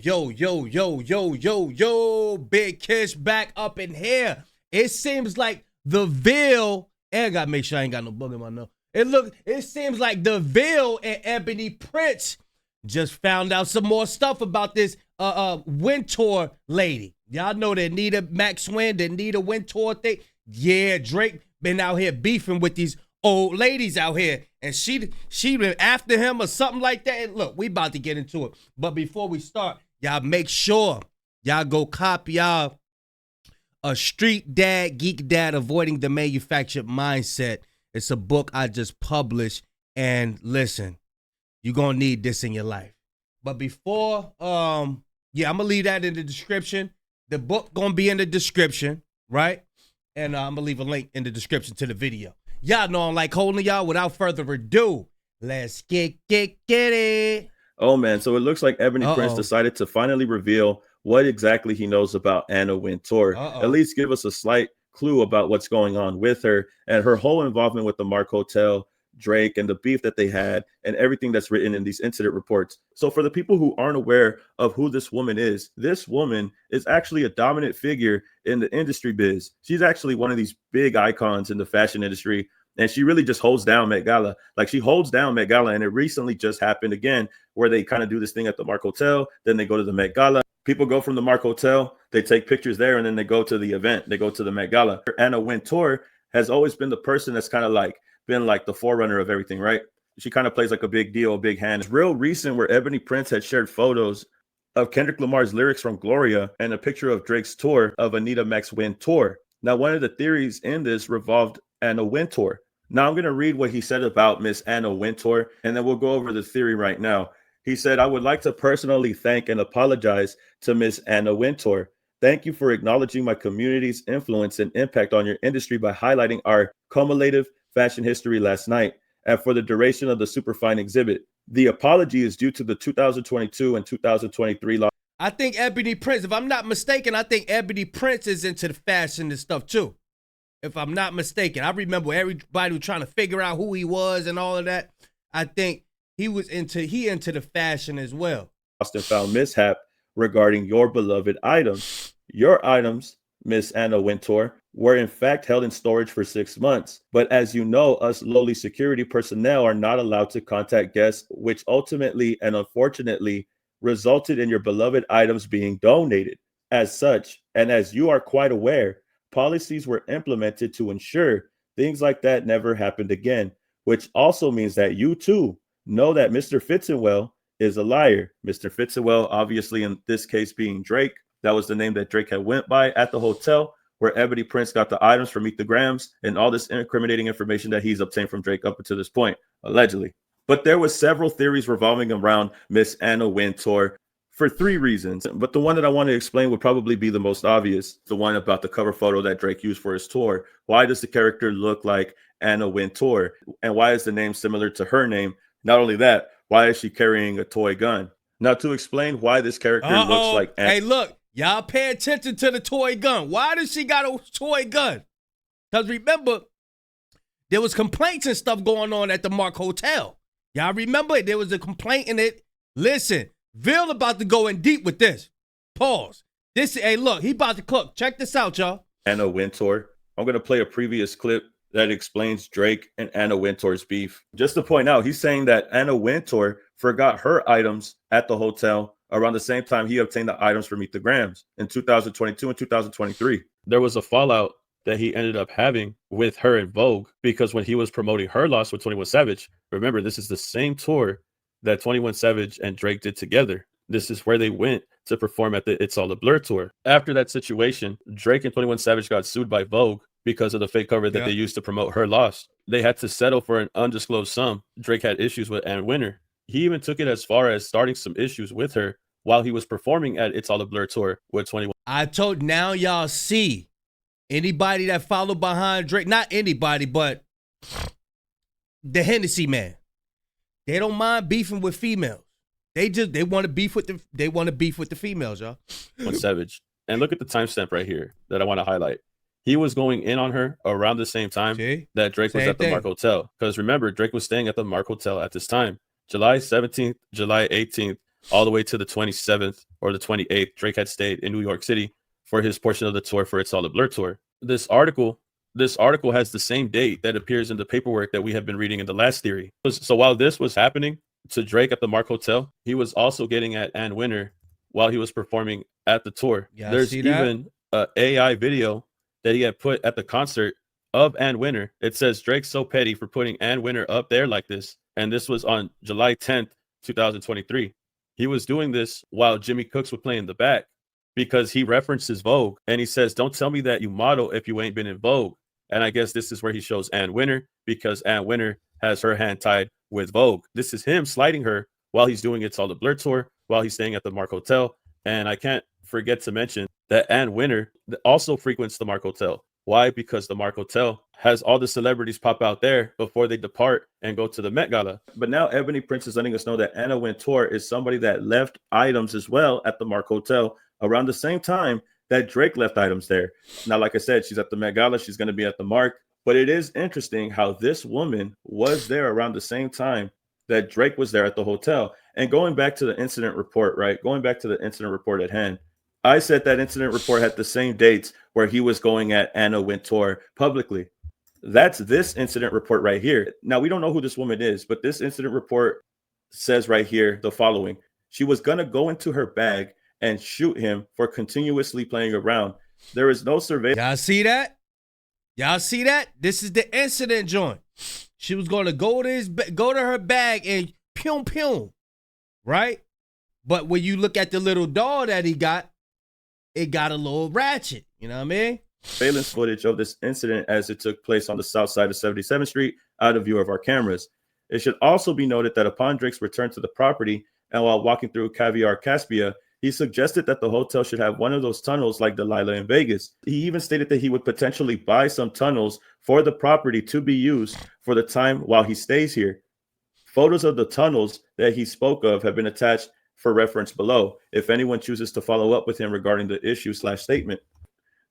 Yo, Big Kish back up in here. It seems like the Ville, and I gotta make sure I ain't got no bug in my nose. It seems like the Ville and Ebony Prince just found out some more stuff about this Wintour lady. Y'all know the Anita the Anita Wintour thing. Yeah, Drake been out here beefing with these old ladies out here, and she been after him or something like that. And look, we about to get into it, but before we start, y'all make sure y'all go copy y'all a Street Dad, Geek Dad, Avoiding the Manufactured Mindset. It's a book I just published, and listen, you're gonna need this in your life. But before, I'm gonna leave that in the description. The book gonna be in the description, right? And I'm gonna leave a link in the description to the video. Y'all know I'm like holding y'all. Without further ado, let's get it. Oh man, so it looks like Ebony Prince decided to finally reveal what exactly he knows about Anna Wintour. At least give us a slight clue about what's going on with her and her whole involvement with the Mark Hotel, Drake, and the beef that they had, and everything that's written in these incident reports. So for the people who aren't aware of who this woman is actually a dominant figure in the industry biz. She's actually one of these big icons in the fashion industry, and she really just holds down Met Gala. Like, she holds down Met Gala, and it recently just happened again, where they kind of do this thing at the Mark Hotel, then they go to the Met Gala. People go from the Mark Hotel, they take pictures there, and then they go to the event. They go to the Met Gala. Anna Wintour has always been the person that's kind of like been like the forerunner of everything, right? She kind of plays like a big deal, a big hand. It's real recent where Ebony Prince had shared photos of Kendrick Lamar's lyrics from Gloria and a picture of Drake's tour of Anita Wintour. Now, one of the theories in this revolved Anna Wintour. Now, I'm going to read what he said about Miss Anna Wintour, and then we'll go over the theory right now. He said, "I would like to personally thank and apologize to Miss Anna Wintour. Thank you for acknowledging my community's influence and impact on your industry by highlighting our cumulative fashion history last night and for the duration of the Superfine exhibit. The apology is due to the 2022 and 2023 law." I think Ebony Prince, if I'm not mistaken, I think Ebony Prince is into the fashion and stuff too. If I'm not mistaken, I remember everybody was trying to figure out who he was and all of that. I think he into the fashion as well. Austin found mishap regarding your beloved items. Your items, Miss Anna Wintour, were in fact held in storage for 6 months. But as you know, us lowly security personnel are not allowed to contact guests, which ultimately and unfortunately resulted in your beloved items being donated. As such, and as you are quite aware, policies were implemented to ensure things like that never happened again, which also means that you too know that Mr. Fitzenwell is a liar. Mr. Fitzenwell, obviously in this case being Drake, that was the name that Drake had went by at the hotel where Ebony Prince got the items from Meet the Grams and all this incriminating information that he's obtained from Drake up until this point, allegedly. But there was several theories revolving around Miss Anna Wintour for 3 reasons. But the one that I want to explain would probably be the most obvious, the one about the cover photo that Drake used for his tour. Why does the character look like Anna Wintour? And why is the name similar to her name? Not only that, why is she carrying a toy gun? Now, to explain why this character looks like Anna. Hey, look, y'all pay attention to the toy gun. Why does she got a toy gun? Because remember, there was complaints and stuff going on at the Mark Hotel. Y'all remember? There was a complaint in it. Listen, Ville about to go in deep with this. Pause. Hey, look, he about to cook. Check this out, y'all. Anna Wintour. I'm going to play a previous clip that explains Drake and Anna Wintour's beef. Just to point out, he's saying that Anna Wintour forgot her items at the hotel around the same time he obtained the items from Meet the Grams in 2022 and 2023. There was a fallout that he ended up having with her in Vogue because when he was promoting her loss with 21 Savage, remember, this is the same tour that 21 Savage and Drake did together. This is where they went to perform at the It's All a Blur tour. After that situation, Drake and 21 Savage got sued by Vogue because of the fake cover that they used to promote her loss. They had to settle for an undisclosed sum. Drake had issues with Ann Winter. He even took it as far as starting some issues with her while he was performing at It's All a Blur tour with 21. I told, now y'all see anybody that followed behind Drake, not anybody, but the Hennessy man. They don't mind beefing with females. They want to beef with the females, y'all. On Savage. And look at the timestamp right here that I want to highlight. He was going in on her around the same time that Drake was at the Mark Hotel. Because remember, Drake was staying at the Mark Hotel at this time. July 17th, July 18th, all the way to the 27th or the 28th. Drake had stayed in New York City for his portion of the tour for It's All a Blur tour. This article has the same date that appears in the paperwork that we have been reading in the last theory. So while this was happening to Drake at the Mark Hotel, he was also getting at Ann Wintour while he was performing at the tour. Yeah, there's even an AI video that he had put at the concert of Ann Wintour. It says Drake's so petty for putting Ann Wintour up there like this. And this was on July 10th, 2023. He was doing this while Jimmy Cooks was playing the back because he references Vogue and he says, don't tell me that you model if you ain't been in Vogue. And I guess this is where he shows Ann Wintour because Ann Wintour has her hand tied with Vogue. This is him sliding her while he's doing It's All a Blur tour, while he's staying at the Mark Hotel. And I can't forget to mention that Ann Wintour also frequents the Mark Hotel. Why? Because the Mark Hotel has all the celebrities pop out there before they depart and go to the Met Gala. But now Ebony Prince is letting us know that Anna Wintour is somebody that left items as well at the Mark Hotel around the same time that Drake left items there. Now, like I said, she's at the Met Gala. She's going to be at the Mark. But it is interesting how this woman was there around the same time that Drake was there at the hotel. And going back to the incident report, right? Going back to the incident report at hand, I said that incident report had the same dates where he was going at Anna Wintour publicly. That's this incident report right here. Now, we don't know who this woman is, but this incident report says right here the following. She was going to go into her bag and shoot him for continuously playing around. There is no surveillance. Y'all see that? Y'all see that? This is the incident joint. She was going to go to her bag and pew pew, right? But when you look at the little doll that he got, it got a little ratchet. You know what I mean? Surveillance footage of this incident as it took place on the south side of 77th Street out of view of our cameras. It should also be noted that upon Drake's return to the property and while walking through Caviar Caspia, he suggested that the hotel should have one of those tunnels like Delilah in Vegas. He even stated that he would potentially buy some tunnels for the property to be used for the time while he stays here. Photos of the tunnels that he spoke of have been attached for reference below, if anyone chooses to follow up with him regarding the issue/statement.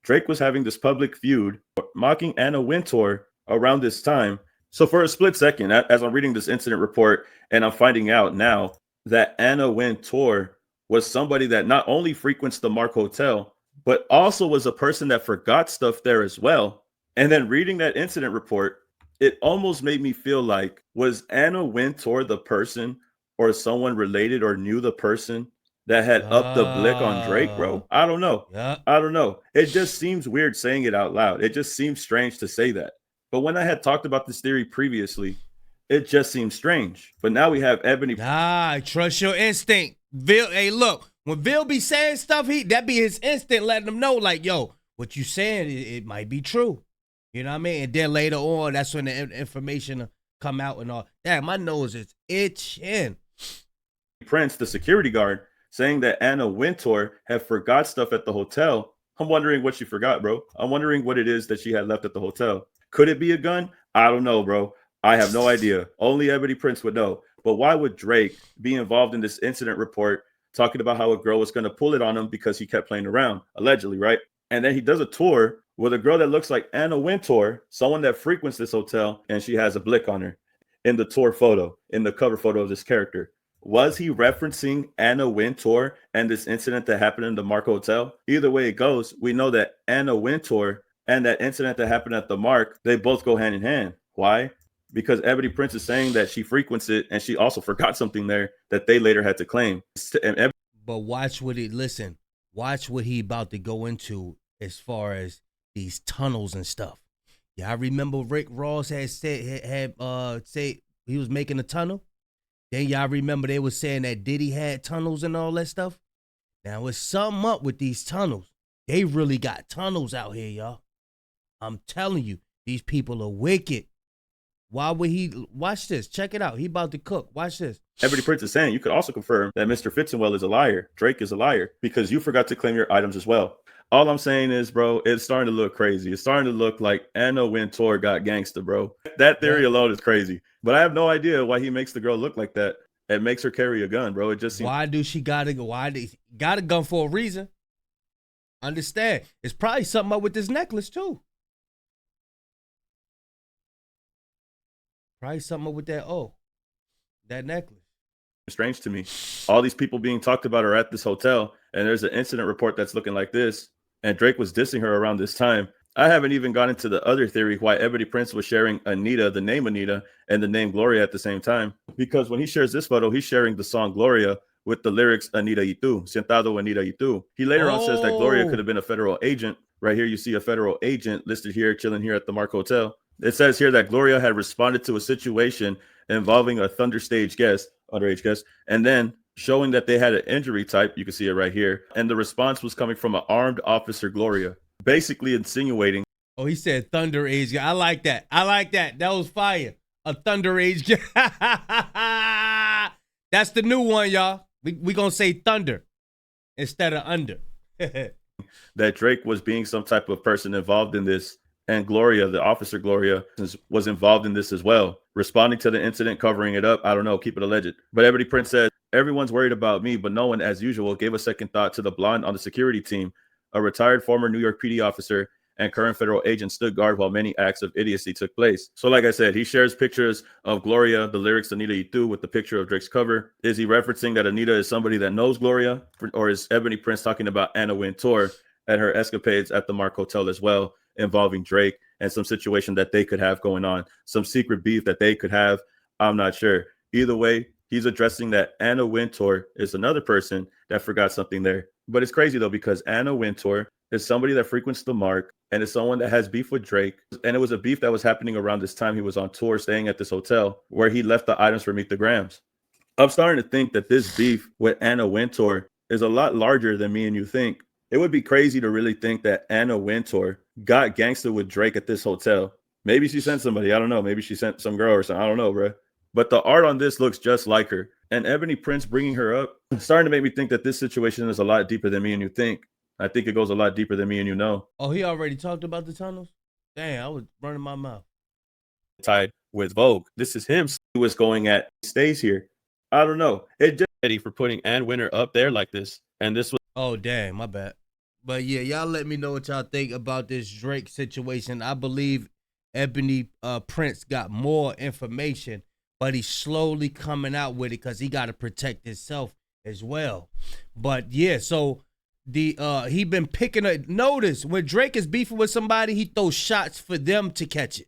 Drake was having this public feud, mocking Anna Wintour around this time. So for a split second, as I'm reading this incident report, and I'm finding out now that Anna Wintour was somebody that not only frequents the Mark Hotel, but also was a person that forgot stuff there as well. And then reading that incident report, it almost made me feel like, was Anna Wintour the person or someone related or knew the person that had upped the blick on Drake, bro? I don't know. Yeah. I don't know. It just seems weird saying it out loud. It just seems strange to say that. But when I had talked about this theory previously, it just seems strange. But now we have Ebony. I trust your instinct. Vil, hey, look, when Vil be saying stuff, that be his instinct letting him know, like, yo, what you saying, it might be true. You know what I mean? And then later on, that's when the information come out and all. Damn, my nose is itching. Prince, the security guard, saying that Anna Wintour had forgot stuff at the hotel. I'm wondering what she forgot, bro. I'm wondering what it is that she had left at the hotel. Could it be a gun? I don't know, bro. I have no idea. Only Ebony Prince would know. But why would Drake be involved in this incident report talking about how a girl was going to pull it on him because he kept playing around, allegedly, right? And then he does a tour with a girl that looks like Anna Wintour, someone that frequents this hotel, and she has a blick on her in the tour photo, in the cover photo of this character. Was he referencing Anna Wintour and this incident that happened in the Mark Hotel? Either way it goes, we know that Anna Wintour and that incident that happened at the Mark, they both go hand in hand. Why? Because Ebony Prince is saying that she frequents it and she also forgot something there that they later had to claim. But watch what watch what he about to go into as far as these tunnels and stuff. Yeah, I remember Rick Ross had said he was making a tunnel. Then y'all remember they was saying that Diddy had tunnels and all that stuff. Now it's something up with these tunnels. They really got tunnels out here, y'all. I'm telling you, these people are wicked. Why would he? Watch this. Check it out. He about to cook. Watch this. Ebony Prince is saying you could also confirm that Mr. Fitzenwell is a liar. Drake is a liar because you forgot to claim your items as well. All I'm saying is, bro, it's starting to look crazy. It's starting to look like Anna Wintour got gangsta, bro. That theory alone is crazy. But I have no idea why he makes the girl look like that. It makes her carry a gun, bro. It just seems. Why do she got a gun for a reason? Understand? It's probably something up with this necklace too. Probably something up with that necklace. strange to me. All these people being talked about are at this hotel, and there's an incident report that's looking like this, and Drake was dissing her around this time. I haven't even gone into the other theory why Ebony Prince was sharing Anita, the name Anita, and the name Gloria at the same time. Because when he shares this photo, he's sharing the song Gloria with the lyrics Anita y tú, sentado Anita y tú. He later on says that Gloria could have been a federal agent. Right here, you see a federal agent listed here, chilling here at the Mark Hotel. It says here that Gloria had responded to a situation involving a Thunder stage guest, underage guest, and then showing that they had an injury type. You can see it right here. And the response was coming from an armed officer, Gloria, basically insinuating. Oh, he said Thunder age guy. I like that. I like that. That was fire. A Thunder age guy. That's the new one, y'all. We gonna say Thunder instead of under. That Drake was being some type of person involved in this, and Gloria, the officer Gloria, was involved in this as well, responding to the incident, covering it up. I don't know, keep it alleged. But Ebony Prince said, everyone's worried about me, but no one, as usual, gave a second thought to the blonde on the security team. A retired former New York PD officer and current federal agent stood guard while many acts of idiocy took place. So like I said, he shares pictures of Gloria, the lyrics Anita y tú, with the picture of Drake's cover. Is he referencing that Anita is somebody that knows Gloria? Or is Ebony Prince talking about Anna Wintour and her escapades at the Mark Hotel as well, involving Drake and some situation that they could have going on, some secret beef that they could have? I'm not sure. Either way, he's addressing that Anna Wintour is another person that forgot something there. But it's crazy, though, because Anna Wintour is somebody that frequents the Mark and is someone that has beef with Drake. And it was a beef that was happening around this time he was on tour, staying at this hotel where he left the items for Meet the Grams. I'm starting to think that this beef with Anna Wintour is a lot larger than me and you think. It would be crazy to really think that Anna Wintour got gangster with Drake at this hotel. Maybe she sent somebody. I don't know. Maybe she sent some girl or something. I don't know, bro. But the art on this looks just like her. And Ebony Prince bringing her up, starting to make me think that this situation is a lot deeper than me and you think. I think it goes a lot deeper than me and you know. Oh, he already talked about the tunnels? Damn, I was running my mouth. Tied with Vogue. This is him. He was going at, stays here. I don't know. It just Eddie for putting Ann Winter up there like this. And this was. Oh, damn, my bad. But yeah, y'all let me know what y'all think about this Drake situation. I believe Ebony Prince got more information, but he's slowly coming out with it because he got to protect himself as well. But yeah, so he been picking a notice when Drake is beefing with somebody, he throws shots for them to catch it,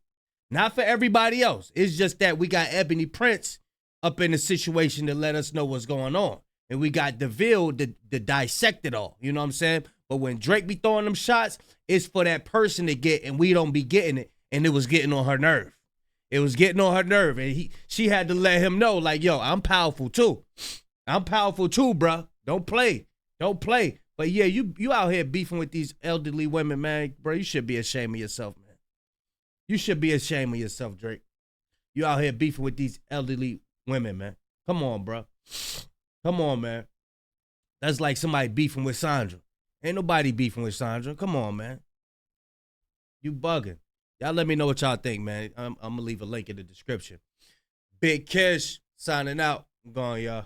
not for everybody else. It's just that we got Ebony Prince up in the situation to let us know what's going on, and we got DeVille to dissect it all. You know what I'm saying? But when Drake be throwing them shots, it's for that person to get, and we don't be getting it, and it was getting on her nerve. It was getting on her nerve, and she had to let him know, like, yo, I'm powerful too. I'm powerful too, bro. Don't play. Don't play. But yeah, you out here beefing with these elderly women, man. Bro, you should be ashamed of yourself, man. You should be ashamed of yourself, Drake. You out here beefing with these elderly women, man. Come on, bro. Come on, man. That's like somebody beefing with Sandra. Ain't nobody beefing with Sandra. Come on, man. You bugging. Y'all let me know what y'all think, man. I'm going to leave a link in the description. Big Kish signing out. I'm gone, y'all.